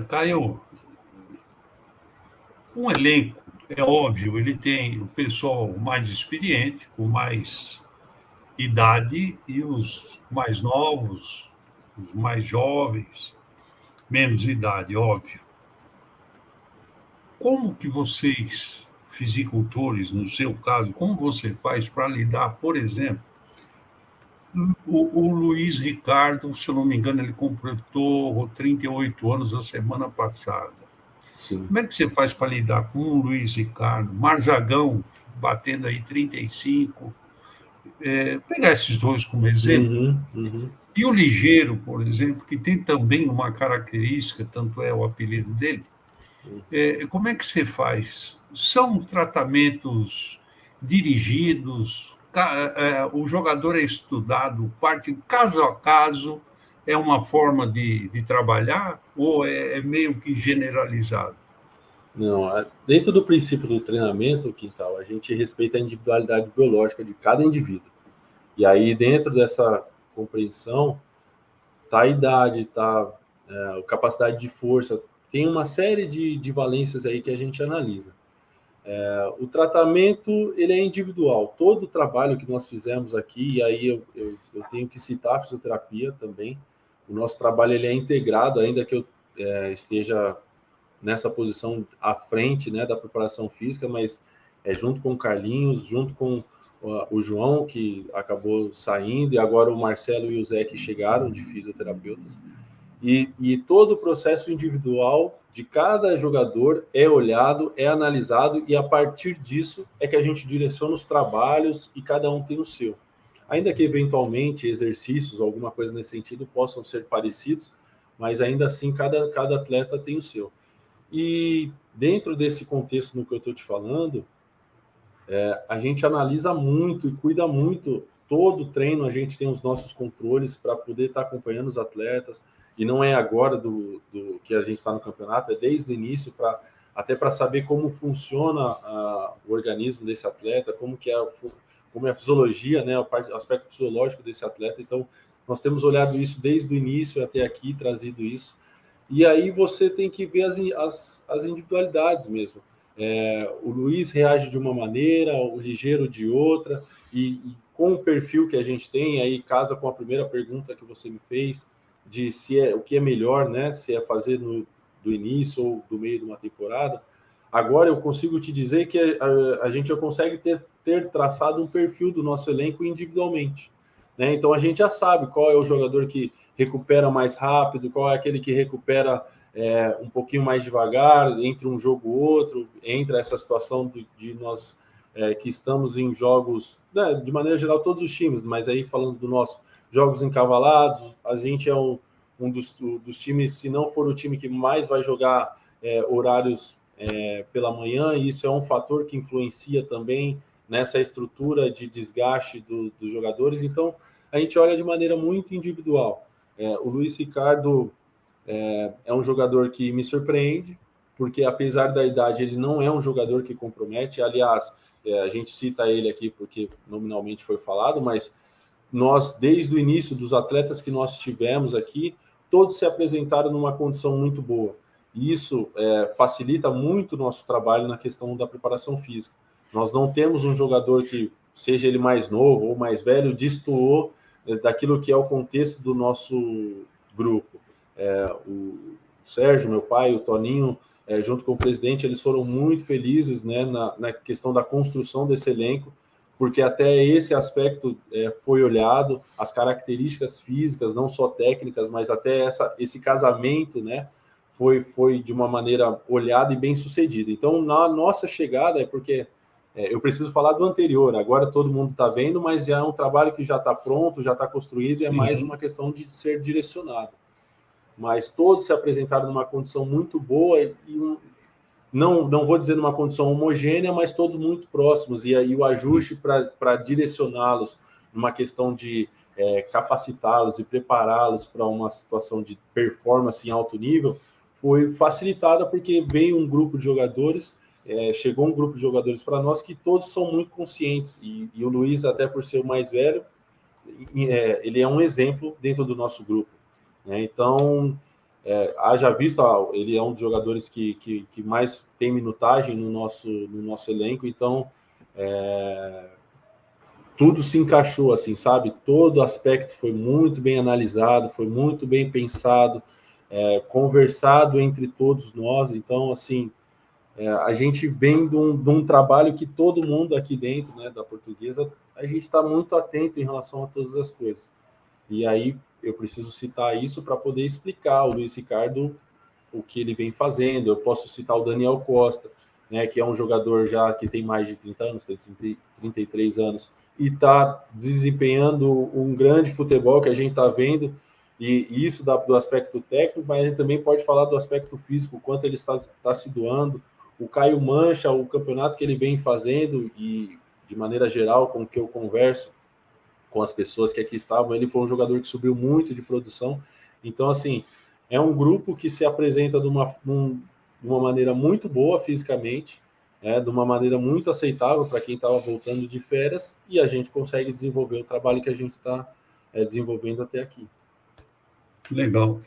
Caio, um elenco, é óbvio, ele tem o pessoal mais experiente, com mais idade, e os mais novos, os mais jovens, menos idade, óbvio. Como que vocês, fisicultores, no seu caso, como você faz para lidar, por exemplo, o Luiz Ricardo, se eu não me engano, ele completou 38 anos a semana passada. Sim. Como é que você faz para lidar com o Luiz Ricardo, Marzagão, batendo aí 35? Pegar esses dois como exemplo. Uhum, uhum. E o Ligeiro, por exemplo, que tem também uma característica, tanto é o apelido dele, como é que você faz? São tratamentos dirigidos, o jogador é estudado, parte caso a caso, é uma forma de trabalhar ou é meio que generalizado? Não, dentro do princípio do treinamento, Quintal, a gente respeita a individualidade biológica de cada indivíduo. E aí, dentro dessa compreensão, tá a idade, tá a capacidade de força, tem uma série de valências aí que a gente analisa. O tratamento, ele é individual. Todo o trabalho que nós fizemos aqui, e aí eu tenho que citar a fisioterapia também, o nosso trabalho ele é integrado, ainda que eu esteja nessa posição à frente, né, da preparação física, mas junto com o Carlinhos, junto com o João, que acabou saindo, e agora o Marcelo e o Zé que chegaram de fisioterapeutas. E todo o processo individual de cada jogador é olhado, é analisado, e a partir disso é que a gente direciona os trabalhos e cada um tem o seu. Ainda que eventualmente exercícios, alguma coisa nesse sentido, possam ser parecidos, mas ainda assim cada atleta tem o seu. E dentro desse contexto no que eu estou te falando, a gente analisa muito e cuida muito. Todo treino a gente tem os nossos controles para poder estar acompanhando os atletas. E não é agora do que a gente está no campeonato, é desde o início, até para saber como funciona o organismo desse atleta, como é a fisiologia, né, o aspecto fisiológico desse atleta. Então, nós temos olhado isso desde o início até aqui, trazido isso. E aí você tem que ver as individualidades mesmo. O Luiz reage de uma maneira, o Ligeiro de outra, e com o perfil que a gente tem, aí casa com a primeira pergunta que você me fez, de se o que é melhor, né? Se é fazer do início ou do meio de uma temporada. Agora eu consigo te dizer que a gente já consegue ter traçado um perfil do nosso elenco individualmente. Né? Então a gente já sabe qual é o jogador que recupera mais rápido, qual é aquele que recupera um pouquinho mais devagar, entre um jogo e outro, entra essa situação de nós que estamos em jogos, né, de maneira geral, todos os times, mas aí falando do nosso, jogos encavalados, a gente é um dos times, se não for o time que mais vai jogar horários pela manhã, e isso é um fator que influencia também nessa estrutura de desgaste dos jogadores. Então, a gente olha de maneira muito individual. O Luiz Ricardo é um jogador que me surpreende, porque apesar da idade, ele não é um jogador que compromete. Aliás, a gente cita ele aqui porque nominalmente foi falado, mas nós, desde o início dos atletas que nós tivemos aqui, todos se apresentaram numa condição muito boa. E isso facilita muito o nosso trabalho na questão da preparação física. Nós não temos um jogador que, seja ele mais novo ou mais velho, destoou daquilo que é o contexto do nosso grupo. O Sérgio, meu pai, o Toninho, junto com o presidente, eles foram muito felizes, né, na questão da construção desse elenco, porque até esse aspecto foi olhado, as características físicas, não só técnicas, mas até esse casamento, né, foi de uma maneira olhada e bem sucedida. Então, na nossa chegada, porque eu preciso falar do anterior, agora todo mundo está vendo, mas já é um trabalho que já está pronto, já está construído, e é mais Sim. uma questão de ser direcionado. Mas todos se apresentaram numa condição muito boa não vou dizer numa condição homogênea, mas todos muito próximos. E aí o ajuste para direcioná-los numa questão de capacitá-los e prepará-los para uma situação de performance em alto nível foi facilitada porque veio um grupo de jogadores, chegou um grupo de jogadores para nós que todos são muito conscientes. E o Luiz, até por ser o mais velho, ele é um exemplo dentro do nosso grupo. Né? Então, haja visto, ele é um dos jogadores que mais tem minutagem no nosso elenco, então tudo se encaixou, assim, sabe? Todo aspecto foi muito bem analisado, foi muito bem pensado, conversado entre todos nós. Então, assim, a gente vem de um trabalho que todo mundo aqui dentro, né, da Portuguesa, a gente está muito atento em relação a todas as coisas. E aí eu preciso citar isso para poder explicar ao Luiz Ricardo o que ele vem fazendo. Eu posso citar o Daniel Costa, né, que é um jogador já que tem mais de 30 anos, tem 33 anos, e está desempenhando um grande futebol que a gente está vendo, e isso do aspecto técnico, mas a gente também pode falar do aspecto físico, o quanto ele está se doando. O Caio Mancha, o campeonato que ele vem fazendo, e de maneira geral, com o que eu converso com as pessoas que aqui estavam, ele foi um jogador que subiu muito de produção. Então, assim, é um grupo que se apresenta de uma maneira muito boa fisicamente, de uma maneira muito aceitável para quem estava voltando de férias, e a gente consegue desenvolver o trabalho que a gente está desenvolvendo até aqui. Legal.